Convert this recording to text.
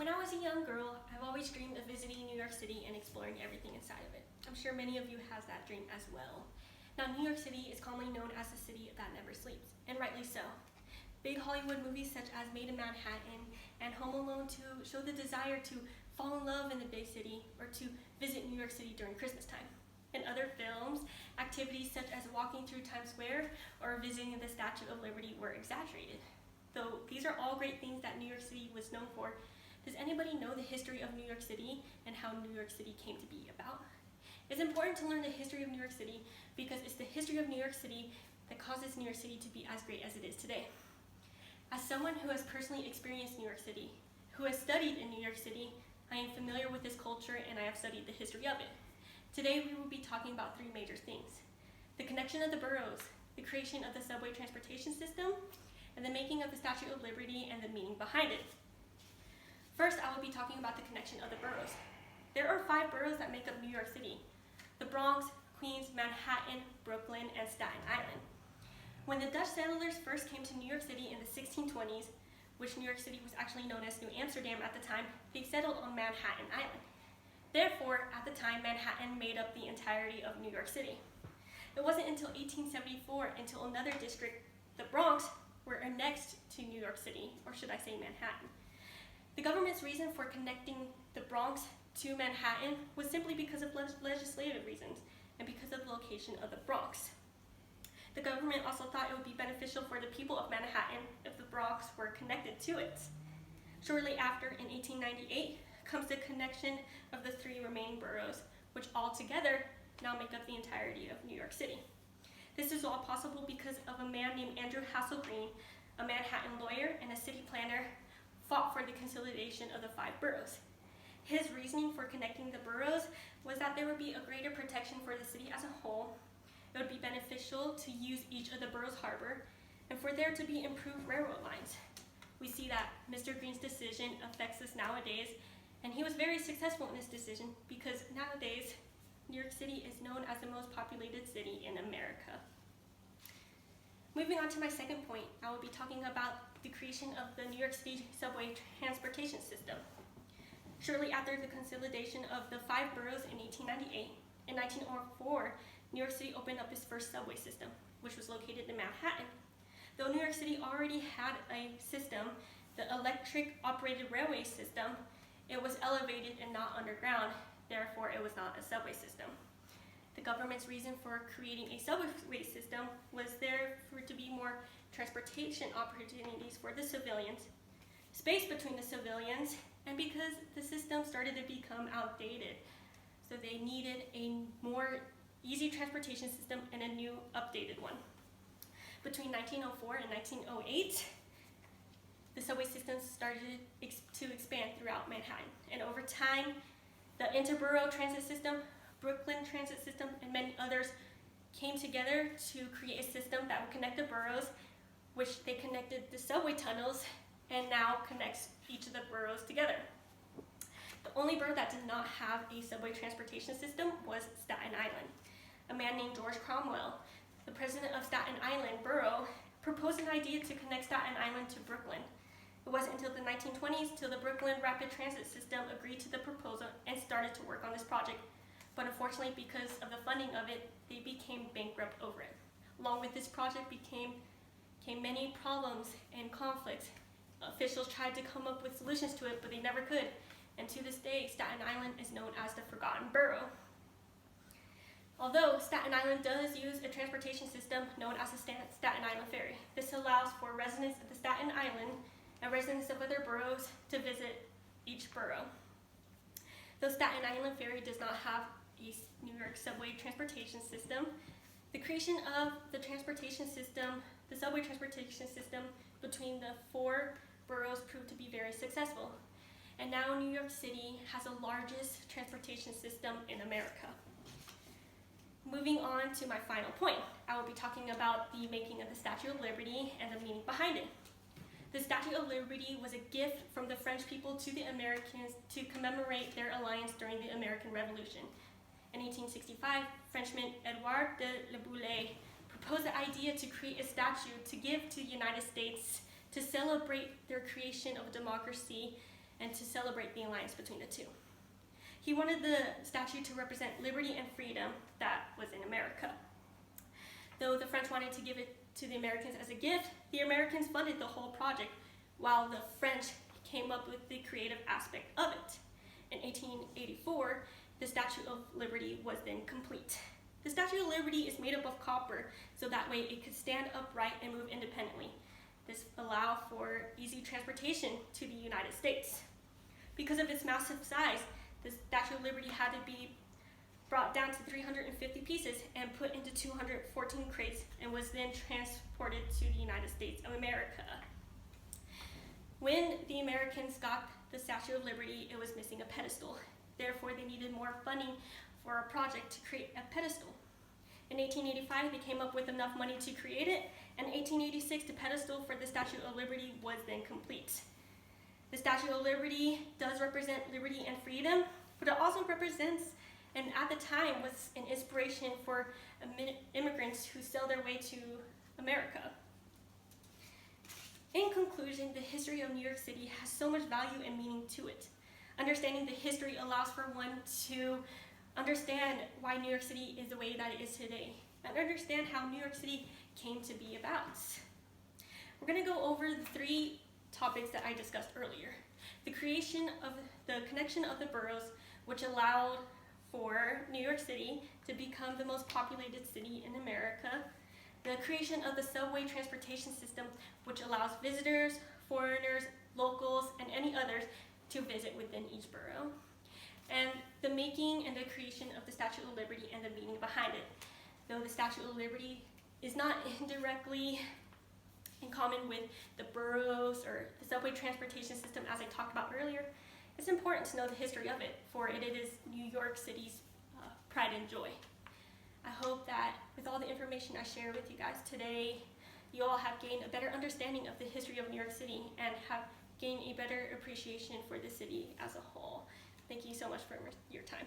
When I was a young girl, I've always dreamed of visiting New York City and exploring everything inside of it. I'm sure many of you has that dream as well. Now, New York City is commonly known as the city that never sleeps, and rightly so. Big Hollywood movies such as Made in Manhattan and Home Alone 2 show the desire to fall in love in the big city or to visit New York City during Christmas time. In other films, activities such as walking through Times Square or visiting the Statue of Liberty were exaggerated. Though these are all great things that New York City was known for, does anybody know the history of New York City and how New York City came to be about? It's important to learn the history of New York City because it's the history of New York City that causes New York City to be as great as it is today. As someone who has personally experienced New York City, who has studied in New York City, I am familiar with this culture and I have studied the history of it. Today we will be talking about three major things: the connection of the boroughs, the creation of the subway transportation system, and the making of the Statue of Liberty and the meaning behind it. First, I will be talking about the connection of the boroughs. There are 5 boroughs that make up New York City: the Bronx, Queens, Manhattan, Brooklyn, and Staten Island. When the Dutch settlers first came to New York City in the 1620s, which New York City was actually known as New Amsterdam at the time, they settled on Manhattan Island. Therefore, at the time, Manhattan made up the entirety of New York City. It wasn't until 1874 until another district, the Bronx, were annexed to New York City, or should I say Manhattan. The government's reason for connecting the Bronx to Manhattan was simply because of legislative reasons and because of the location of the Bronx. The government also thought it would be beneficial for the people of Manhattan if the Bronx were connected to it. Shortly after, in 1898, comes the connection of the 3 remaining boroughs, which all together now make up the entirety of New York City. This is all possible because of a man named Andrew Hassel Green, a Manhattan lawyer and a city planner, fought for the consolidation of the 5 boroughs. His reasoning for connecting the boroughs was that there would be a greater protection for the city as a whole. It would be beneficial to use each of the boroughs' harbor, and for there to be improved railroad lines. We see that Mr. Green's decision affects us nowadays, and he was very successful in his decision because nowadays, New York City is known as the most populated city in America. Moving on to my second point, I will be talking about the creation of the New York City subway transportation system. Shortly after the consolidation of the 5 boroughs in 1898, in 1904, New York City opened up its first subway system, which was located in Manhattan. Though New York City already had a system, the electric operated railway system, it was elevated and not underground, therefore it was not a subway system. The government's reason for creating a subway system was there for to be more transportation opportunities for the civilians, space between the civilians, and because the system started to become outdated. So they needed a more easy transportation system and a new updated one. Between 1904 and 1908, the subway system started to expand throughout Manhattan. And over time, the Interborough Transit System, Brooklyn Transit System, and many others came together to create a system that would connect the boroughs, which they connected the subway tunnels and now connects each of the boroughs together. The only borough that did not have a subway transportation system was Staten Island. A man named George Cromwell, the president of Staten Island Borough, proposed an idea to connect Staten Island to Brooklyn. It wasn't until the 1920s till the Brooklyn Rapid Transit System agreed to the proposal and started to work on this project. But unfortunately, because of the funding of it, they became bankrupt over it. Along with this project came many problems and conflicts. Officials tried to come up with solutions to it, but they never could. And to this day, Staten Island is known as the Forgotten Borough. Although Staten Island does use a transportation system known as the Staten Island Ferry. This allows for residents of the Staten Island and residents of other boroughs to visit each borough. Though Staten Island Ferry does not have a New York subway transportation system, the creation of the transportation system, the subway transportation system between the 4 boroughs proved to be very successful. And now New York City has the largest transportation system in America. Moving on to my final point, I will be talking about the making of the Statue of Liberty and the meaning behind it. The Statue of Liberty was a gift from the French people to the Americans to commemorate their alliance during the American Revolution. In 1865, Frenchman Edouard de La Boulaye proposed the idea to create a statue to give to the United States to celebrate their creation of democracy and to celebrate the alliance between the two. He wanted the statue to represent liberty and freedom that was in America. Though the French wanted to give it to the Americans as a gift, the Americans funded the whole project, while the French came up with the creative aspect of it. In 1884, the Statue of Liberty was then complete. The Statue of Liberty is made up of copper, so that way it could stand upright and move independently. This allowed for easy transportation to the United States. Because of its massive size, the Statue of Liberty had to be brought down to 350 pieces and put into 214 crates and was then transported to the United States of America. When the Americans got the Statue of Liberty, it was missing a pedestal. Therefore, they needed more funding for a project to create a pedestal. In 1885, they came up with enough money to create it, and in 1886, the pedestal for the Statue of Liberty was then complete. The Statue of Liberty does represent liberty and freedom, but it also represents, and at the time was an inspiration for immigrants who sailed their way to America. In conclusion, the history of New York City has so much value and meaning to it. Understanding the history allows for one to understand why New York City is the way that it is today, and understand how New York City came to be about. We're going to go over the three topics that I discussed earlier. The creation of the connection of the boroughs, which allowed for New York City to become the most populated city in America. The creation of the subway transportation system, which allows visitors, foreigners, locals, and any others to visit within each borough. And the making and the creation of the Statue of Liberty and the meaning behind it. Though the Statue of Liberty is not indirectly in common with the boroughs or the subway transportation system as I talked about earlier, it's important to know the history of it, for it is New York City's pride and joy. I hope that with all the information I share with you guys today, you all have gained a better understanding of the history of New York City and have gained a better appreciation for the city as a whole. Thank you so much for your time.